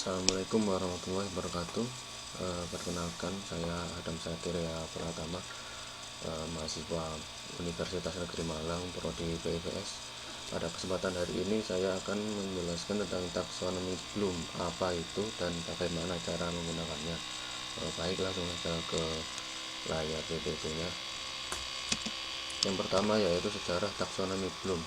Assalamualaikum warahmatullahi wabarakatuh. Perkenalkan, saya Adam Satria Pratama, mahasiswa Universitas Negeri Malang, Prodi PPS. Pada kesempatan hari ini saya akan menjelaskan tentang taksonomi Bloom, apa itu dan bagaimana cara menggunakannya. Baik, langsung saja ke layar PPT-nya. Yang pertama yaitu sejarah taksonomi Bloom.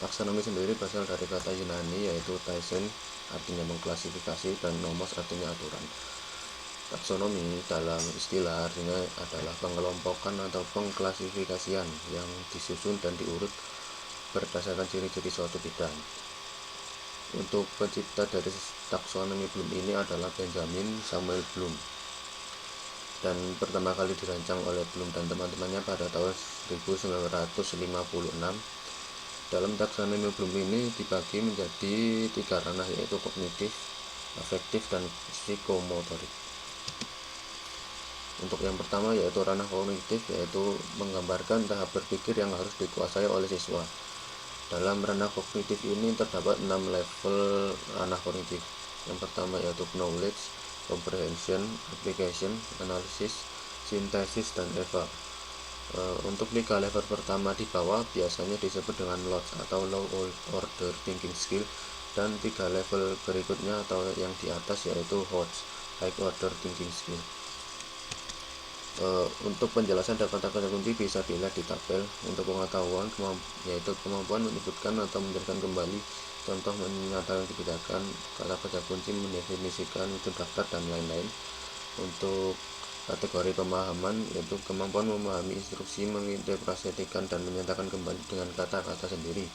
Taksonomi sendiri berasal dari kata Yunani yaitu taisen, artinya mengklasifikasi, dan nomos artinya aturan. Taksonomi dalam istilah artinya adalah pengelompokan atau pengklasifikasian yang disusun dan diurut berdasarkan ciri-ciri suatu bidang. Untuk pencipta dari taksonomi Bloom ini adalah Benjamin Samuel Bloom, dan pertama kali dirancang oleh Bloom dan teman-temannya pada tahun 1956. Dalam taksonomi Bloom ini dibagi menjadi 3 ranah, yaitu kognitif, afektif, dan psikomotorik. Untuk yang pertama yaitu ranah kognitif, yaitu menggambarkan tahap berpikir yang harus dikuasai oleh siswa. Dalam ranah kognitif ini terdapat 6 level ranah kognitif. Yang pertama yaitu knowledge, comprehension, application, analysis, synthesis, dan eva. Untuk 3 level pertama di bawah biasanya disebut dengan LOTS atau low order thinking skill, dan 3 level berikutnya atau yang di atas yaitu HOTS, high order thinking skill. Untuk penjelasan dan kata-kata kunci bisa dilihat di tabel. Untuk pengetahuan yaitu kemampuan menyebutkan atau menjelaskan kembali contoh, menyatakan kebijakan, kata kerja kunci, mendefinisikan, wujud daftar, dan lain-lain. Untuk kategori pemahaman yaitu kemampuan memahami instruksi, menginterpretasikan, dan menyatakan kembali dengan kata-kata sendiri.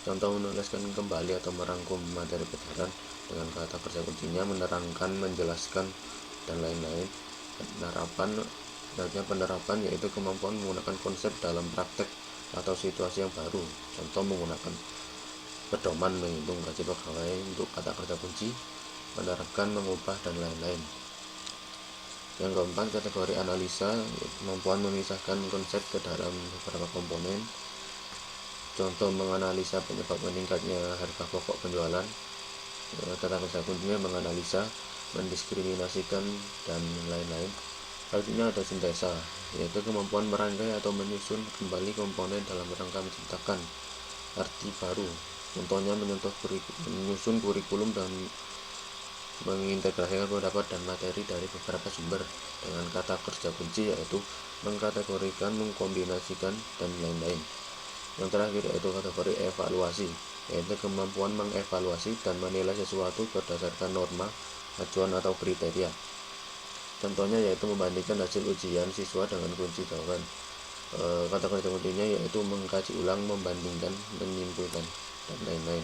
Contoh, menuliskan kembali atau merangkum materi pelajaran dengan kata kerja kuncinya, menerangkan, menjelaskan, dan lain-lain. Penerapan yaitu kemampuan menggunakan konsep dalam praktek atau situasi yang baru. Contoh, menggunakan pedoman menghitung gaji pegawai untuk kata kerja kunci, menerapkan, mengubah, dan lain-lain. Yang keempat, kategori analisa, kemampuan memisahkan konsep ke dalam beberapa komponen. Contoh, menganalisa penyebab meningkatnya harga pokok penjualan. Kata kerja kuncinya menganalisa, mendiskriminasikan, dan lain-lain. Artinya ada sintesa, yaitu kemampuan merangkai atau menyusun kembali komponen dalam rangka menciptakan arti baru. Contohnya menyusun kurikulum dan mengintegrasikan pendapat dan materi dari beberapa sumber. Dengan kata kerja kunci yaitu mengkategorikan, mengkombinasikan, dan lain-lain. Yang terakhir yaitu kategori evaluasi, yaitu kemampuan mengevaluasi dan menilai sesuatu berdasarkan norma, acuan, atau kriteria. Contohnya yaitu membandingkan hasil ujian siswa dengan kunci jawaban. Kata kerja kuncinya yaitu mengkaji ulang, membandingkan, menyimpulkan, dan lain-lain.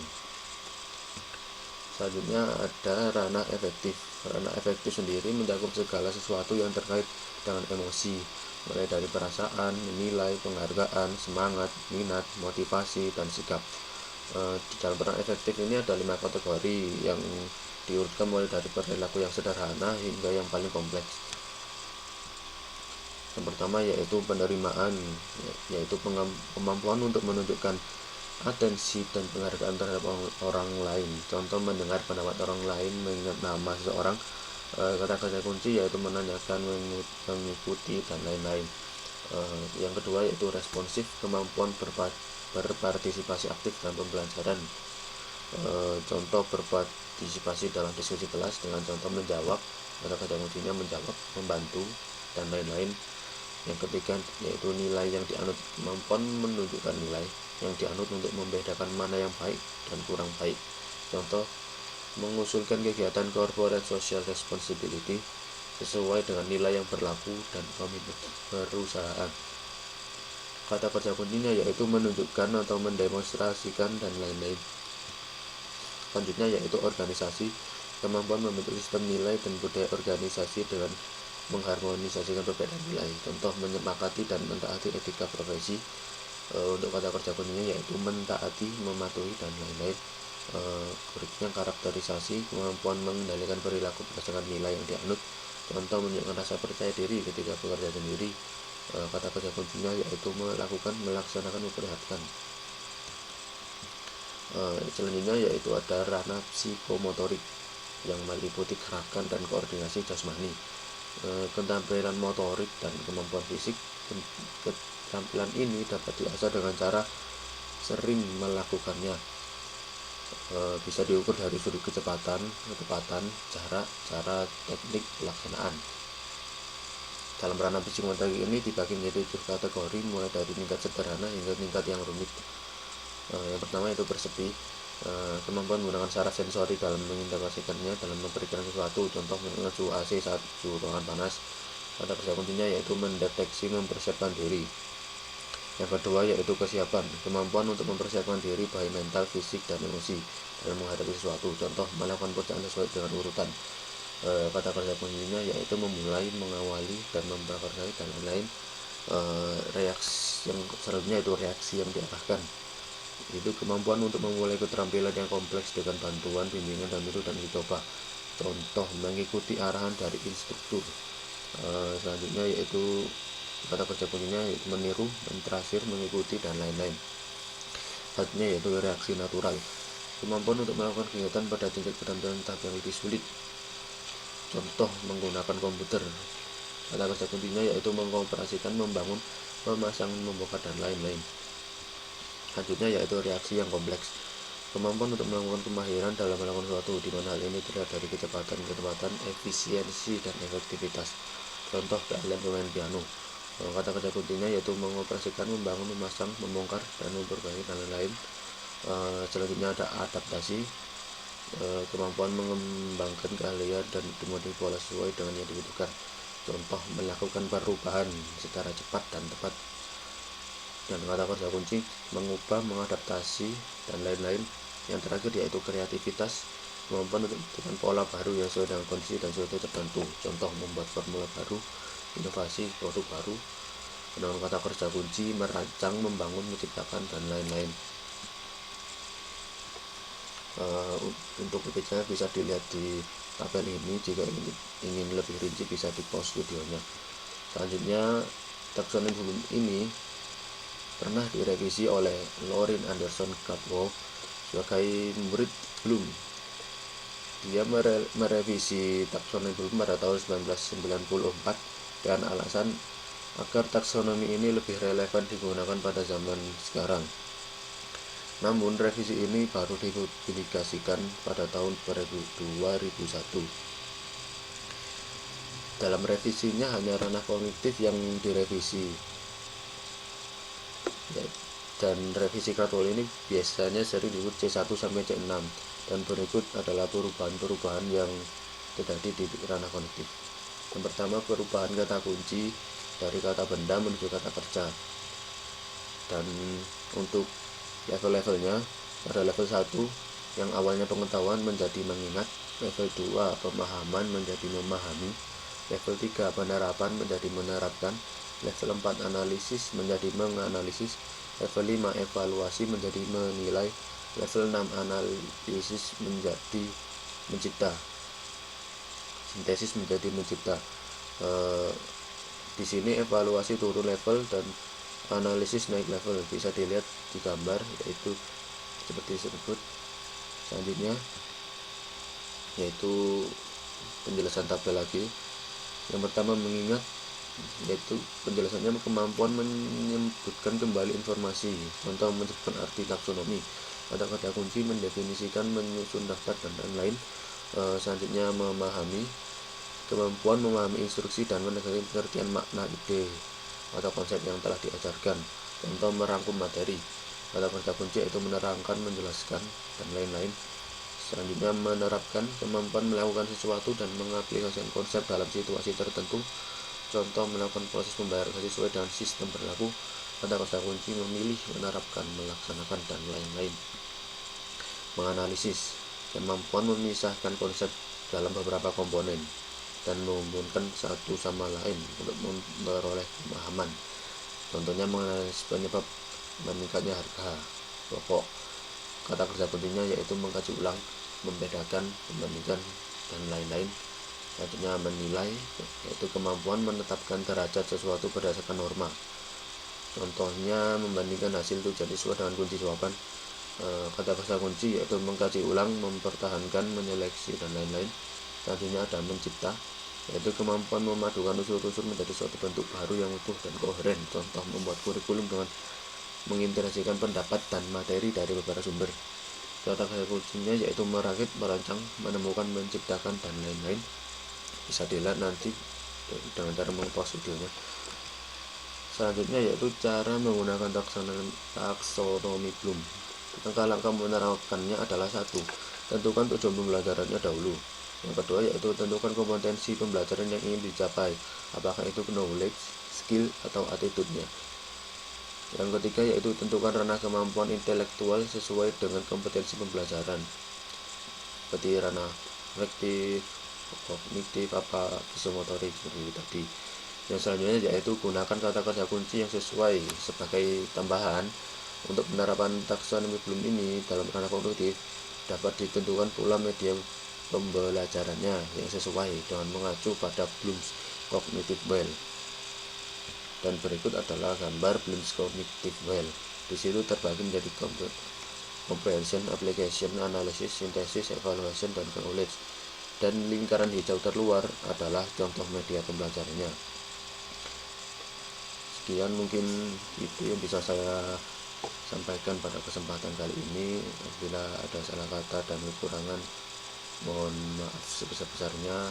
Selanjutnya ada ranah efektif. Ranah efektif sendiri mencakup segala sesuatu yang terkait dengan emosi, mulai dari perasaan, nilai, penghargaan, semangat, minat, motivasi, dan sikap. Di dalam ranah efektif ini ada 5 kategori yang diurutkan mulai dari perilaku yang sederhana hingga yang paling kompleks. Yang pertama yaitu penerimaan, yaitu kemampuan untuk menunjukkan atensi dan penghargaan terhadap orang lain. Contoh, mendengar pendapat orang lain, mengingat nama seseorang. Kata kerja kunci yaitu menanyakan, mengikuti, dan lain-lain. Yang kedua yaitu responsif, kemampuan berpartisipasi aktif dalam pembelajaran. Contoh, berpartisipasi dalam diskusi kelas dengan contoh menjawab, kata kerja kuncinya menjawab, membantu, dan lain-lain. Yang ketiga yaitu nilai yang dianut, kemampuan menunjukkan nilai yang dianut untuk membedakan mana yang baik dan kurang baik. Contoh, mengusulkan kegiatan corporate social responsibility sesuai dengan nilai yang berlaku dan komitmen perusahaan. Kata kerja kuncinya yaitu menunjukkan atau mendemonstrasikan, dan lain-lain. Selanjutnya yaitu organisasi, kemampuan membentuk sistem nilai dan budaya organisasi dengan mengharmonisasikan perbedaan nilai. Contoh, menyepakati dan mentaati etika profesi. Untuk kata kerja kuncinya yaitu mentaati, mematuhi, dan lain-lain. Berikutnya karakterisasi, kemampuan mengendalikan perilaku berdasarkan nilai yang dianut. Contoh, menunjukkan rasa percaya diri ketika bekerja sendiri. Kata kerja kuncinya yaitu melakukan, melaksanakan, memperlihatkan. Selanjutnya yaitu ada ranah psikomotorik. yang meliputi gerakan dan koordinasi jasmani. Keterampilan motorik dan kemampuan fisik. Keterampilan ini dapat diasah dengan cara sering melakukannya. Bisa diukur dari sudut kecepatan, jarak, cara, teknik pelaksanaan. Dalam ranah psikomotorik ini dibagi menjadi 7 kategori, mulai dari tingkat sederhana hingga tingkat yang rumit. Yang pertama itu persepi, kemampuan menggunakan saraf sensori dalam menginterpretasikannya dalam memberikan sesuatu, contoh menggunakan suhu AC saat suhu ruangan panas. Kata kerja kuncinya yaitu mendeteksi, mempersiapkan diri. Yang kedua yaitu kesiapan, kemampuan untuk mempersiapkan diri baik mental, fisik, dan emosi dalam menghadapi sesuatu, contoh melakukan pekerjaan sesuai dengan urutan. Kata kerja kuncinya yaitu memulai, mengawali, dan memperbaiki dan lain-lain. Reaksi yang selanjutnya itu reaksi yang diarahkan, itu kemampuan untuk memulai keterampilan yang kompleks dengan bantuan, bimbingan, dan metode dan dicoba, contoh mengikuti arahan dari instruktur. Selanjutnya yaitu kata kerja kuncinya yaitu meniru, dan terakhir mengikuti, dan lain-lain. Selanjutnya yaitu reaksi natural, kemampuan untuk melakukan kegiatan pada tingkat keterampilan tahap yang lebih sulit, contoh menggunakan komputer. Kata kerja kuncinya yaitu mengoperasikan, membangun, memasang, membongkar, dan lain-lain. Selanjutnya yaitu reaksi yang kompleks, kemampuan untuk melakukan kemahiran dalam melakukan sesuatu, di mana hal ini terlihat dari kecepatan, efisiensi, dan efektivitas, contoh keahlian bermain piano. Kata kerja kuncinya yaitu mengoperasikan, membangun, memasang, membongkar, dan memperbaiki, dan lain-lain. Selanjutnya ada adaptasi, kemampuan mengembangkan keahlian dan dimodifikasi sesuai dengan yang dibutuhkan, contoh melakukan perubahan secara cepat dan tepat. Dan kata kerja kunci mengubah, mengadaptasi, dan lain-lain. Yang terakhir yaitu kreativitas, kemampuan untuk menciptakan pola baru yang sesuai dengan kondisi dan situasi tertentu, contoh membuat formula baru, inovasi, produk baru. Dengan kata kerja kunci merancang, membangun, menciptakan, dan lain-lain. Untuk detailnya bisa dilihat di tabel ini. Jika ingin lebih rinci bisa di pause videonya. Selanjutnya, taksonomi Bloom ini pernah direvisi oleh Lorin Anderson Cadwell sebagai murid Bloom. Dia merevisi taksonomi Bloom pada tahun 1994 dengan alasan agar taksonomi ini lebih relevan digunakan pada zaman sekarang. Namun revisi ini baru dipublikasikan pada tahun 2001. Dalam revisinya hanya ranah kognitif yang direvisi, dan revisi Cadwell ini biasanya sering disebut C1 sampai C6, dan berikut adalah perubahan-perubahan yang terjadi di ranah kognitif. Yang pertama, perubahan kata kunci dari kata benda menuju kata kerja. Dan untuk level-levelnya, pada level 1 yang awalnya pengetahuan menjadi mengingat, level 2 pemahaman menjadi memahami, level 3 penerapan menjadi menerapkan, level 4 analisis menjadi menganalisis, level 5 evaluasi menjadi menilai, level 6 analisis menjadi mencipta, sintesis menjadi mencipta. Di sini evaluasi turun level dan analisis naik level, bisa dilihat di gambar, yaitu seperti tersebut. Selanjutnya yaitu penjelasan tabel lagi. Yang pertama mengingat, yaitu penjelasannya kemampuan menyebutkan kembali informasi, contoh menyebutkan arti taksonomi, kata-kata kunci, mendefinisikan, menyusun daftar, dan lain-lain. Selanjutnya memahami, kemampuan memahami instruksi dan menegaskan pengertian makna ide atau konsep yang telah diajarkan, contoh merangkum materi. Kata kerja kunci yaitu menerangkan, menjelaskan, dan lain-lain. Selanjutnya menerapkan, kemampuan melakukan sesuatu dan mengaplikasikan konsep dalam situasi tertentu, contoh melakukan proses pembayaran sesuai dengan sistem berlaku. Kata kerja kunci memilih, menerapkan, melaksanakan, dan lain-lain. Menganalisis, kemampuan memisahkan konsep dalam beberapa komponen dan menghubungkan satu sama lain untuk memperoleh pemahaman, contohnya menganalisis penyebab meningkatnya harga pokok. Kata kerja kuncinya yaitu mengkaji ulang, membedakan, membandingkan, dan lain-lain. Selanjutnya menilai, yaitu kemampuan menetapkan derajat sesuatu berdasarkan norma, contohnya membandingkan hasil tujuan sesuai dengan kunci jawaban. kata kunci yaitu mengkaji ulang, mempertahankan, menyeleksi, dan lain-lain. Selanjutnya ada mencipta, yaitu kemampuan memadukan unsur-unsur menjadi suatu bentuk baru yang utuh dan koheren. Contoh, membuat kurikulum dengan mengintegrasikan pendapat dan materi dari beberapa sumber. Kata kuncinya yaitu merakit, merancang, menemukan, menciptakan, dan lain-lain. Bisa dilihat nanti dengan cara mengpause videonya. Selanjutnya yaitu cara menggunakan taksonomi Bloom. Langkah-langkah menerapkannya adalah: 1. Tentukan tujuan pembelajarannya dahulu. Yang kedua yaitu tentukan kompetensi pembelajaran yang ingin dicapai, apakah itu knowledge, skill, atau attitude-nya. Yang ketiga yaitu tentukan ranah kemampuan intelektual sesuai dengan kompetensi pembelajaran, seperti ranah afektif, kognitif, psikomotorik seperti itu tadi. Yang selanjutnya yaitu gunakan kata kerja kunci yang sesuai. Sebagai tambahan, untuk penerapan taksonomi Bloom ini dalam ranah kognitif dapat ditentukan pula media pembelajarannya yang sesuai dengan mengacu pada Bloom's Cognitive Well. Dan berikut adalah gambar Bloom's Cognitive Well. Di situ terbagi menjadi comprehension, application, analysis, synthesis, evaluation, dan knowledge. Dan lingkaran hijau terluar adalah contoh media pembelajarannya. Sekian mungkin itu yang bisa saya sampaikan pada kesempatan kali ini. Bila ada salah kata dan kekurangan, mohon maaf sebesar-besarnya.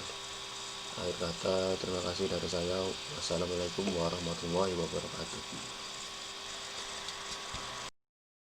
Akhir kata, terima kasih dari saya. Wassalamualaikum warahmatullahi wabarakatuh.